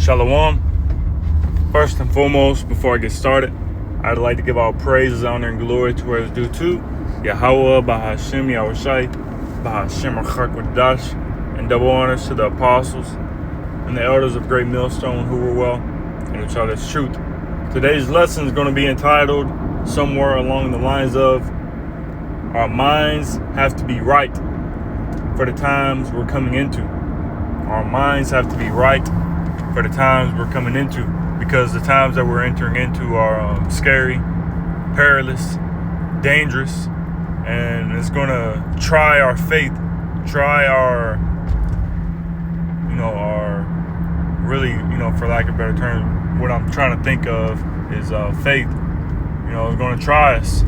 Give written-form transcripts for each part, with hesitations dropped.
Shalom. First and foremost, before I get started, I'd like to give all praises, honor, and glory to where it's due to Yahweh, Bahashem, Yahushai, Bahashem, Achak, and double honors to the apostles and the elders of Great Millstone who were well and who taught us truth. Today's lesson is going to be entitled somewhere along the lines of our minds have to be right for the times we're coming into. Our minds have to be right for the times we're coming into, because the times that we're entering into are scary, perilous, dangerous, and it's going to try our faith, try our really, for lack of a better term, what I'm trying to think of is faith. It's going to try us.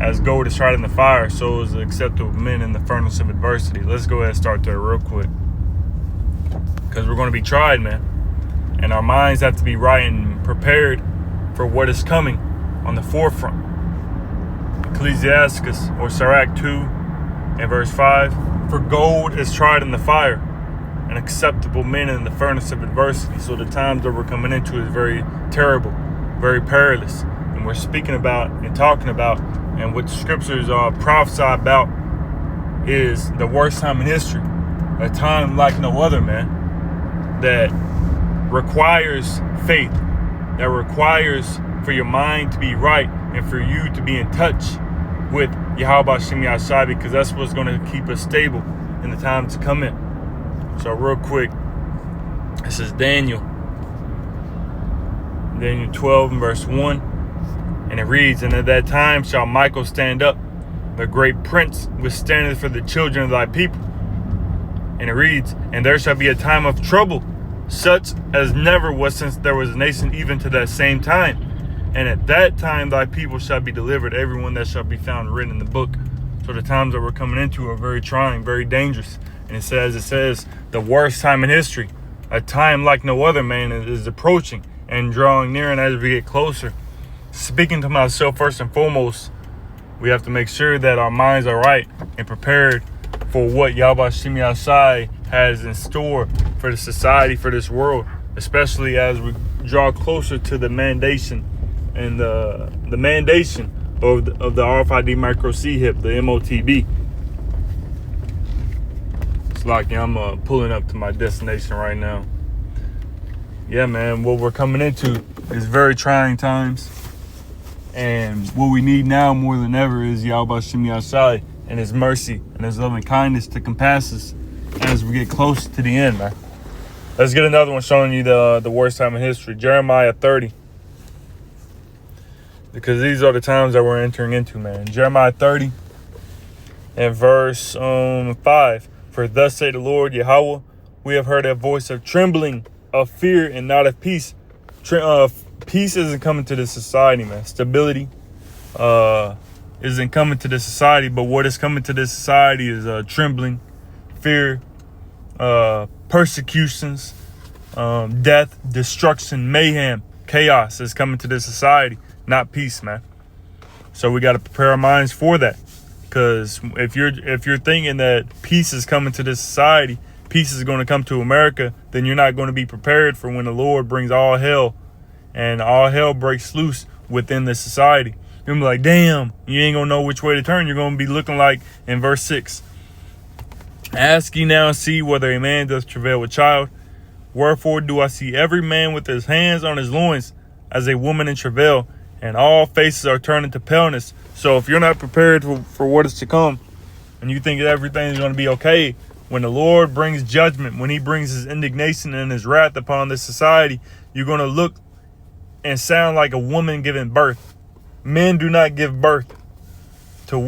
As gold is tried in the fire, so is the acceptable men in the furnace of adversity. Let's go ahead and start there real quick, because we're going to be tried, man. And our minds have to be right and prepared for what is coming on the forefront. Ecclesiastes or Sirach 2 and verse 5. For gold is tried in the fire, and acceptable men in the furnace of adversity. So the times that we're coming into is very terrible, very perilous. And we're speaking about and talking about, and what the scriptures prophesy about, is the worst time in history. A time like no other, man. That requires faith, that requires for your mind to be right and for you to be in touch with Yahweh Shem Yahshai, because that's what's going to keep us stable in the time to come in. So real quick, this is Daniel 12 and verse 1, and it reads, And at that time shall Michael stand up, the great prince, which standeth for the children of thy people. And it reads, And there shall be a time of trouble, such as never was since there was a nation even to that same time. And at that time thy people shall be delivered, everyone that shall be found written in the book. So the times that we're coming into are very trying, very dangerous. And it says, the worst time in history, a time like no other, man, is approaching and drawing near. And as we get closer, speaking to myself first and foremost, we have to make sure that our minds are right and prepared for what Yahweh Shem Yahshai has in store for the society, for this world, especially as we draw closer to the mandation and the mandation of the RFID micro C-HIP, the MOTB. It's like I'm pulling up to my destination right now. Yeah, man, what we're coming into is very trying times. And what we need now more than ever is Yahweh Shem Yahshai and his mercy and his loving kindness to compass us as we get close to the end, man. Let's get another one showing you the worst time in history. Jeremiah 30. Because these are the times that we're entering into, man. Jeremiah 30 and verse 5. For thus say the Lord Yahweh, we have heard a voice of trembling, of fear, and not of peace. Peace isn't coming to this society, man. Stability isn't coming to this society. But what is coming to this society is trembling, fear, persecutions, death, destruction, mayhem, chaos is coming to this society, not peace, man. So we got to prepare our minds for that, because if you're thinking that peace is coming to this society, peace is going to come to America, then you're not going to be prepared for when the Lord brings all hell, and all hell breaks loose within the society. You're going to be like, damn, you ain't going to know which way to turn. You're going to be looking like in verse 6. Ask ye now and see whether a man doth travail with child. Wherefore do I see every man with his hands on his loins as a woman in travail, and all faces are turned into paleness. So if you're not prepared for what is to come, and you think that everything is going to be okay, when the Lord brings judgment, when he brings his indignation and his wrath upon this society, you're going to look and sound like a woman giving birth. Men do not give birth to,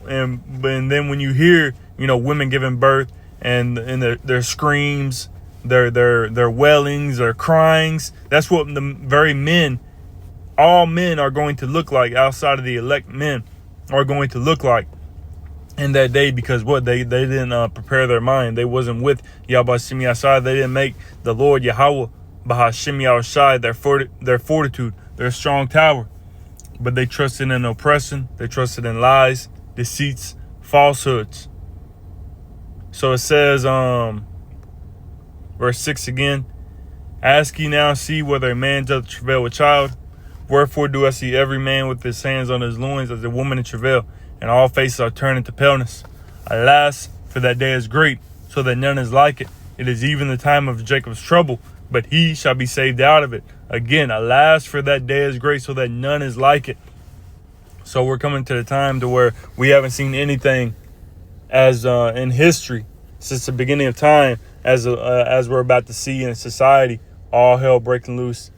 and then when you hear, women giving birth and their screams, their wailings, their cryings, that's what the very men, all men are going to look like outside of the elect men are going to look like in that day, because what they didn't prepare their mind. They wasn't with Yahweh Shem Yahshai. They didn't make the Lord Yahweh Bahashem Yahushai their fortitude, their strong tower. But they trusted in oppression. They trusted in lies, deceits, falsehoods. So it says, verse 6 again, Ask ye now, see whether a man doth travail with child. Wherefore do I see every man with his hands on his loins as a woman in travail, and all faces are turned into paleness. Alas, for that day is great, so that none is like it. It is even the time of Jacob's trouble, but he shall be saved out of it. Again, alas, for that day is great, so that none is like it. So we're coming to the time to where we haven't seen anything as in history since the beginning of time as we're about to see in society. All hell breaking loose,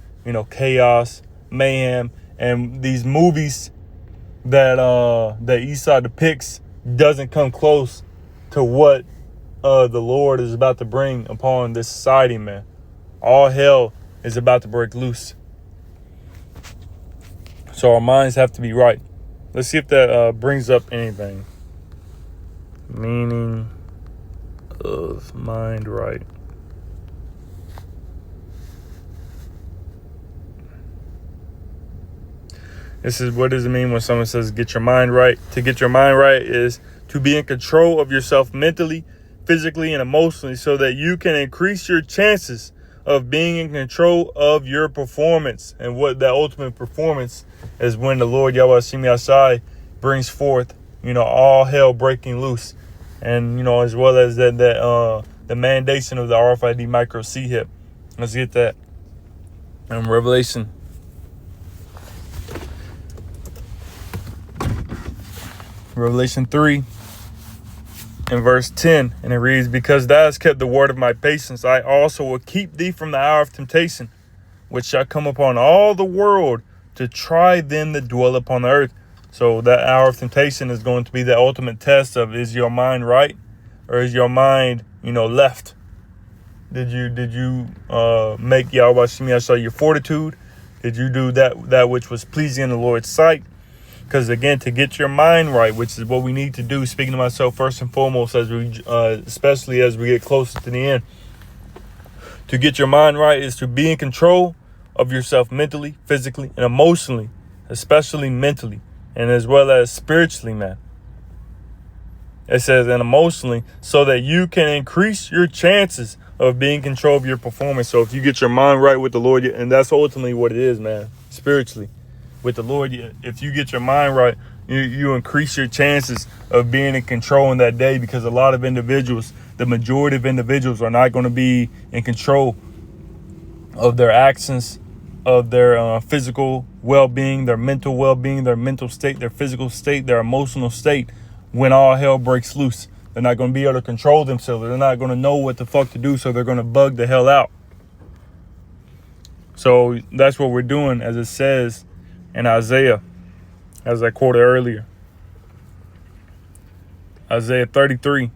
chaos, mayhem, and these movies that Esau depicts doesn't come close to what the Lord is about to bring upon this society, man. All hell is about to break loose. So our minds have to be right. Let's see if that brings up anything. Meaning of mind right. This is, what does it mean when someone says get your mind right? To get your mind right is to be in control of yourself mentally, physically, and emotionally so that you can increase your chances of being in control of your performance. And what that ultimate performance is when the Lord Yahweh Shemi Asai brings forth, all hell breaking loose. And, as well as the mandation of the RFID micro C hip. Let's get that. Revelation. Revelation 3 and verse 10, and it reads, because thou hast kept the word of my patience, I also will keep thee from the hour of temptation, which shall come upon all the world to try them that dwell upon the earth. So that hour of temptation is going to be the ultimate test of, is your mind right, or is your mind, left? Did you make Yahweh Shemi Asai your fortitude? Did you do that which was pleasing in the Lord's sight? Because again, to get your mind right, which is what we need to do, speaking to myself first and foremost, as we, especially as we get closer to the end, to get your mind right is to be in control of yourself mentally, physically, and emotionally, especially mentally, and as well as spiritually, man. It says, and emotionally, so that you can increase your chances of being in control of your performance. So if you get your mind right with the Lord, and that's ultimately what it is, man, spiritually. With the Lord, if you get your mind right, you increase your chances of being in control in that day, because a lot of individuals, the majority of individuals, are not going to be in control of their actions, of their physical well-being, their mental well-being, their mental state, their physical state, their emotional state. When all hell breaks loose, they're not going to be able to control themselves. They're not going to know what the fuck to do, so they're going to bug the hell out. So that's what we're doing, as it says in Isaiah, as I quoted earlier. Isaiah 33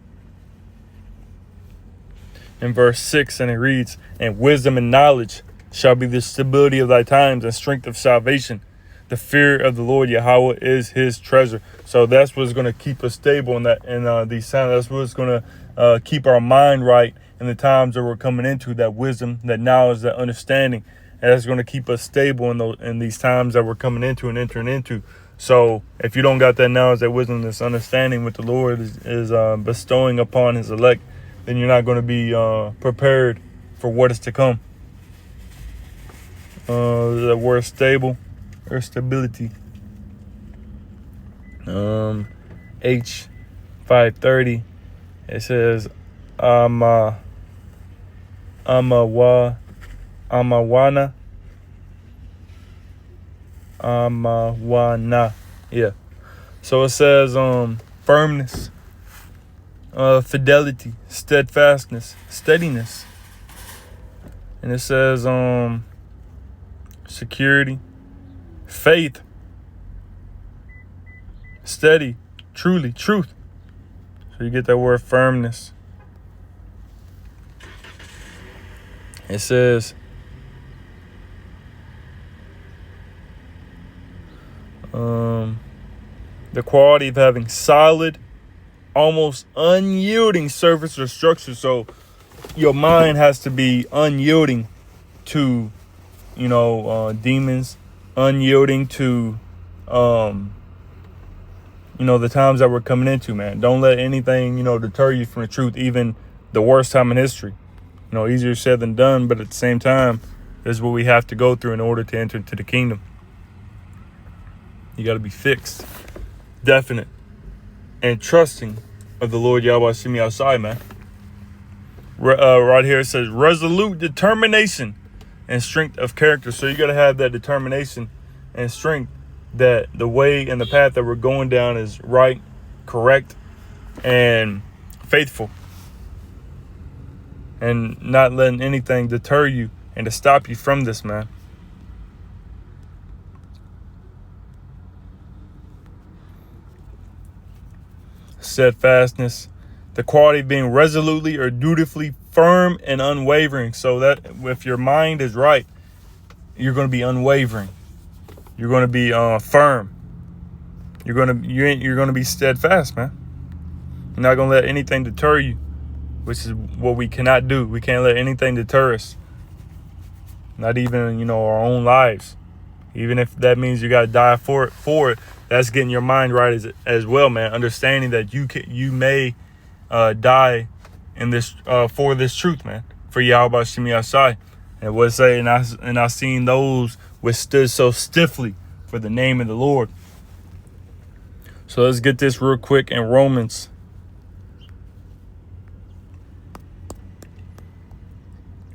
in verse 6, and it reads, and wisdom and knowledge shall be the stability of thy times and strength of salvation. The fear of the Lord Yahweh is his treasure. So that's what's going to keep us stable in these times. That's what's going to keep our mind right in the times that we're coming into, that wisdom, that knowledge, that understanding. And that's going to keep us stable in these times that we're coming into and entering into. So if you don't got that knowledge, that wisdom, this understanding what the Lord is bestowing upon his elect, then you're not going to be prepared for what is to come. The word stable or stability. H530. It says Amawana. Yeah. So it says firmness, fidelity, steadfastness, steadiness. And it says security, faith, steady, truly, truth. So you get that word firmness. It says the quality of having solid, almost unyielding surface or structure. So your mind has to be unyielding to, demons, unyielding to, the times that we're coming into, man. Don't let anything, deter you from the truth, even the worst time in history. easier said than done, but at the same time, this is what we have to go through in order to enter into the kingdom. You got to be fixed, definite, and trusting of the Lord Yahweh Shemi outside, man. Right here it says resolute determination and strength of character. So you got to have that determination and strength that the way and the path that we're going down is right, correct, and faithful, and not letting anything deter you and to stop you from this, man. Steadfastness, the quality of being resolutely or dutifully firm and unwavering. So that if your mind is right, you're going to be unwavering. You're going to be firm. You're going to be steadfast, man. You're not going to let anything deter you, which is what we cannot do. We can't let anything deter us. Not even, our own lives. Even if that means you got to die for it, that's getting your mind right as well, man. Understanding that you may die in this for this truth, man. For Yahweh Shemi Asai. And what it say, and I seen those which stood so stiffly for the name of the Lord. So let's get this real quick in Romans.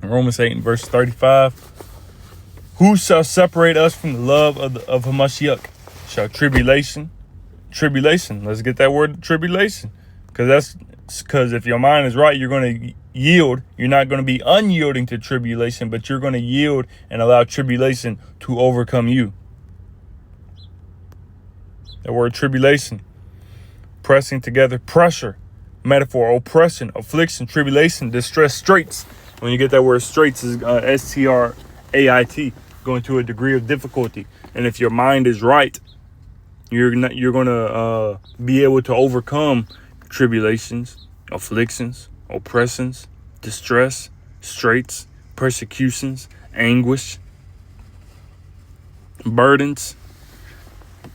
Romans 8 and verse 35. Who shall separate us from the love of Hamashiach? Shall tribulation? Let's get that word tribulation. Because if your mind is right, you're going to yield. You're not going to be unyielding to tribulation, but you're going to yield and allow tribulation to overcome you. The word tribulation, pressing together, pressure, metaphor, oppression, affliction, tribulation, distress, straits. When you get that word straits, is S-T-R-A-I-T, going to a degree of difficulty. And if your mind is right, you're going to be able to overcome tribulations, afflictions, oppressions, distress, straits, persecutions, anguish, burdens.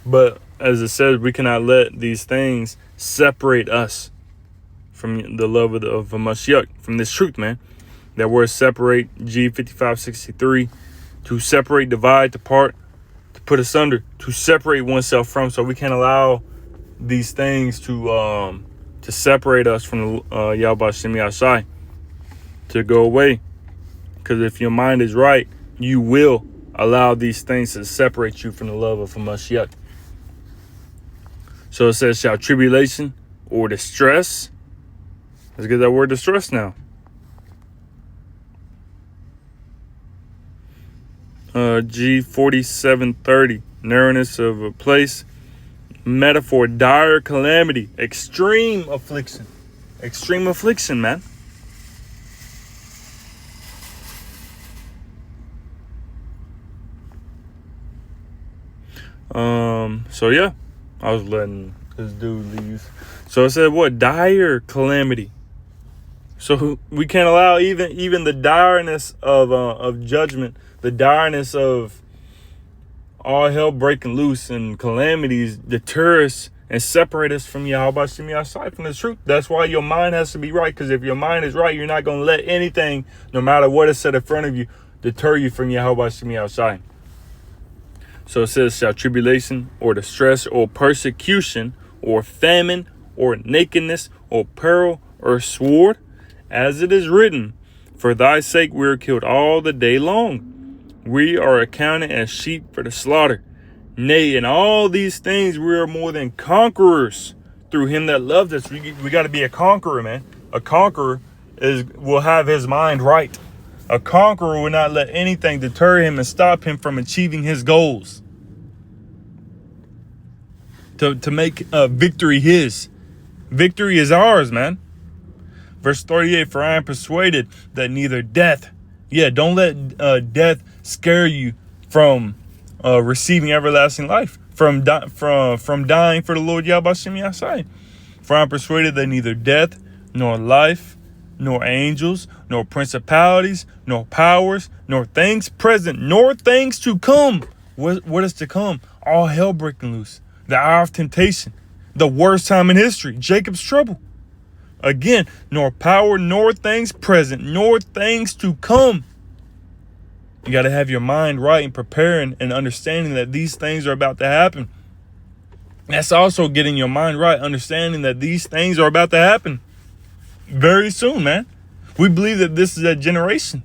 But as it says, we cannot let these things separate us from the love of Mashiach, from this truth, man. That word separate, G5563, to separate, divide, to part, to put asunder, to separate oneself from. So we can't allow these things to separate us from Yahweh Shemi Asai, to go away. Because if your mind is right, you will allow these things to separate you from the love of Mashiach. So it says, shall tribulation or distress. Let's get that word distress now. G4730, narrowness of a place, metaphor, dire calamity, extreme affliction, man. So yeah, I was letting this dude leave. So it said what? Dire calamity. So we can't allow even the direness of judgment, the direness of all hell breaking loose and calamities deter us and separate us from Yahweh Shemi Asai, from the truth. That's why your mind has to be right. Because if your mind is right, you're not going to let anything, no matter what is set in front of you, deter you from Yahweh Shemi Asai. So it says, shall tribulation or distress or persecution or famine or nakedness or peril or sword, as it is written, for thy sake we are killed all the day long. We are accounted as sheep for the slaughter. Nay, in all these things we are more than conquerors through him that loved us. We got to be a conqueror, man. A conqueror will have his mind right. A conqueror will not let anything deter him and stop him from achieving his goals. To make victory his. Victory is ours, man. Verse 38, for I am persuaded that neither death, don't let death scare you from receiving everlasting life, from dying for the Lord Yahweh Shemi Asai. For I am persuaded that neither death, nor life, nor angels, nor principalities, nor powers, nor things present, nor things to come. What is to come? All hell breaking loose. The hour of temptation. The worst time in history. Jacob's trouble. Again, nor power, nor things present, nor things to come. You got to have your mind right and preparing and understanding that these things are about to happen. That's also getting your mind right, understanding that these things are about to happen very soon, man. We believe that this is a generation.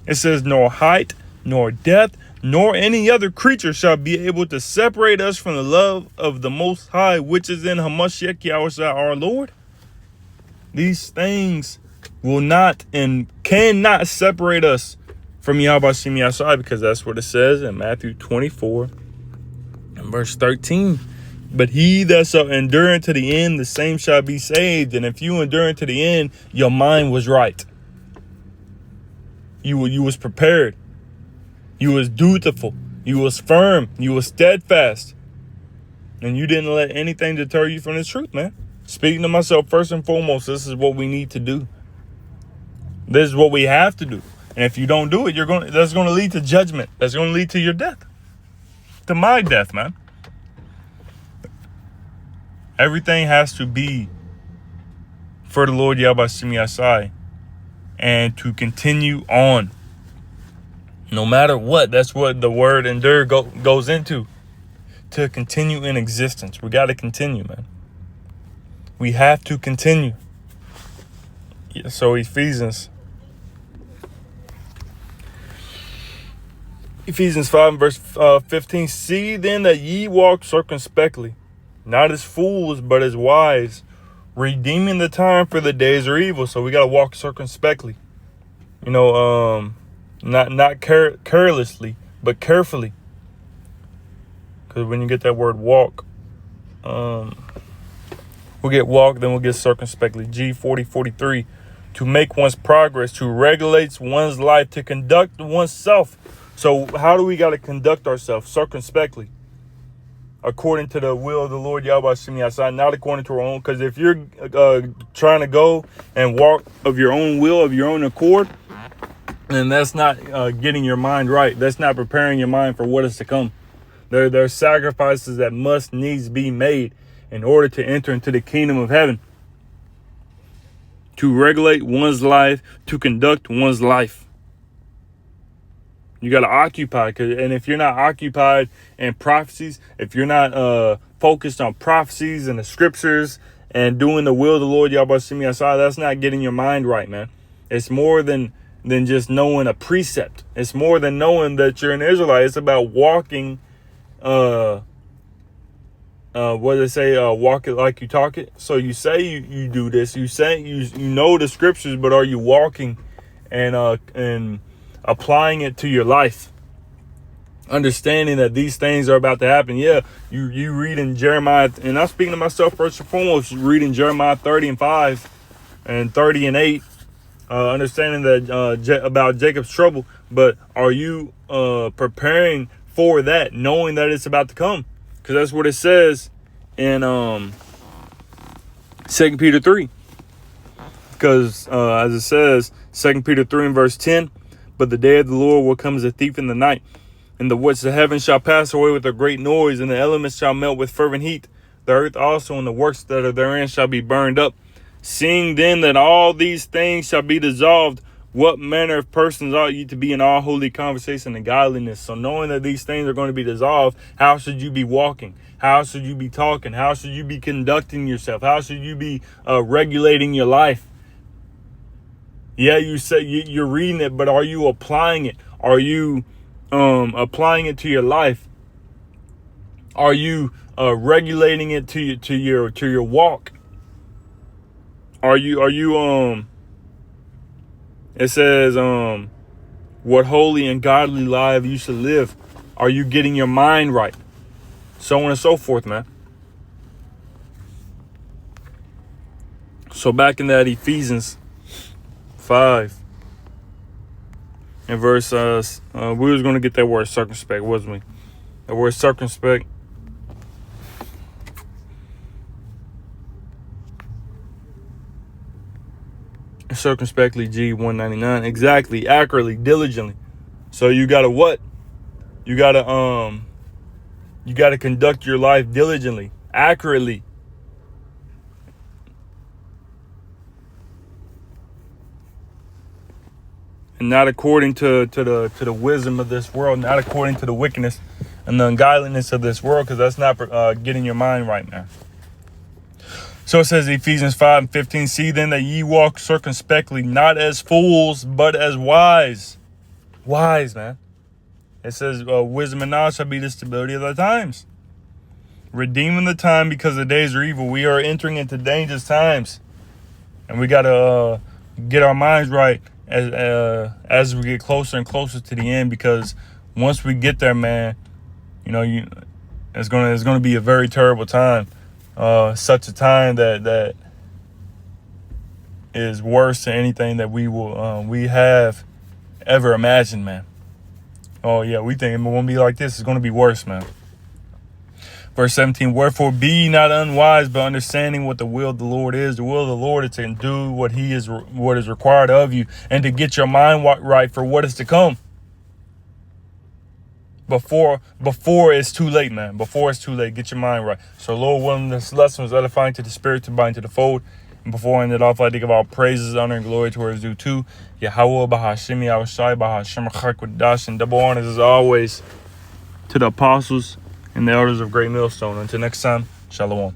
It says, nor height, nor depth, nor any other creature shall be able to separate us from the love of the Most High, which is in Hamashiach Yahushua our Lord. These things will not and cannot separate us from Yahweh Shem Yahshua, because that's what it says in Matthew 24 and verse 13. But he that shall endure unto the end, the same shall be saved. And if you endure unto the end, your mind was right. You was prepared. You was dutiful. You was firm. You was steadfast. And you didn't let anything deter you from the truth, man. Speaking to myself, first and foremost, this is what we need to do. This is what we have to do. And if you don't do it, that's going to lead to judgment. That's going to lead to your death. To my death, man. Everything has to be for the Lord Yahweh Shem Yahshai and to continue on. No matter what, that's what the word endure goes into. To continue in existence. We got to continue, man. We have to continue. Yeah, so Ephesians 5 and verse 15. See then that ye walk circumspectly, not as fools, but as wise, redeeming the time, for the days are evil. So we got to walk circumspectly. Not carelessly, but carefully. Because when you get that word walk, we'll get walk, then we'll get circumspectly. G40:43. To make one's progress, to regulate one's life, to conduct oneself. So how do we got to conduct ourselves? Circumspectly. According to the will of the Lord Yahweh Shem Yahshua, not according to our own. Because if you're trying to go and walk of your own will, of your own accord, then that's not getting your mind right. That's not preparing your mind for what is to come. There are sacrifices that must needs be made in order to enter into the kingdom of heaven. To regulate one's life, to conduct one's life. You got to occupy. And if you're not occupied in prophecies, if you're not focused on prophecies and the scriptures and doing the will of the Lord Yahweh Shem Yahshua, that's not getting your mind right, man. It's more than just knowing a precept. It's more than knowing that you're an Israelite. It's about walking, what do they say? Walk it like you talk it. So you say you do this. You say you know the scriptures, but are you walking and applying it to your life? Understanding that these things are about to happen. Yeah, you read in Jeremiah, and I'm speaking to myself first and foremost, reading Jeremiah 30:5 and 30:8. Understanding that about Jacob's trouble, but are you preparing for that, knowing that it's about to come? Because that's what it says in 2 Peter 3. Because as it says, 2 Peter 3 and verse 10, but the day of the Lord will come as a thief in the night, and the which the heavens shall pass away with a great noise, and the elements shall melt with fervent heat. The earth also and the works that are therein shall be burned up. Seeing then that all these things shall be dissolved, what manner of persons ought ye to be in all holy conversation and godliness? So knowing that these things are going to be dissolved, how should you be walking? How should you be talking? How should you be conducting yourself? How should you be regulating your life? Yeah, you say you're reading it, but are you applying it? Are you applying it to your life? Are you regulating it to your walk? Are you it says what holy and godly life you should live. Are you getting your mind right? So on and so forth, man. So back in that Ephesians 5 and verse we was going to get that word circumspect, wasn't we? The word circumspect. Circumspectly, G199. Exactly, accurately, diligently. So you gotta what? You gotta conduct your life diligently, accurately. and not according to the wisdom of this world, not according to the wickedness and the ungodliness of this world, because that's not getting your mind right, man. So it says Ephesians 5:15, see then that ye walk circumspectly, not as fools, but as wise. Wise, man. It says wisdom and knowledge shall be the stability of the times. Redeeming the time because the days are evil. We are entering into dangerous times. And we got to get our minds right as we get closer and closer to the end, because once we get there, man, it's gonna be a very terrible time. Such a time that is worse than anything that we have ever imagined, man. Oh yeah, we think it won't be like this. It's gonna be worse, man. Verse 17, wherefore be ye not unwise, but understanding what the will of the Lord is. The will of the Lord is to do what is required of you, and to get your mind right for what is to come. Before it's too late, man. Before it's too late, get your mind right. So Lord willing, this lesson was edifying to the spirit, to bind to the fold. And before I end it off, I give all praises, honor, and glory to where it's due to Yahweh, Bahashim, Yahushai, Bahashim, Chakwa, and double honors as always to the apostles and the elders of Great Millstone. Until next time, Shalom.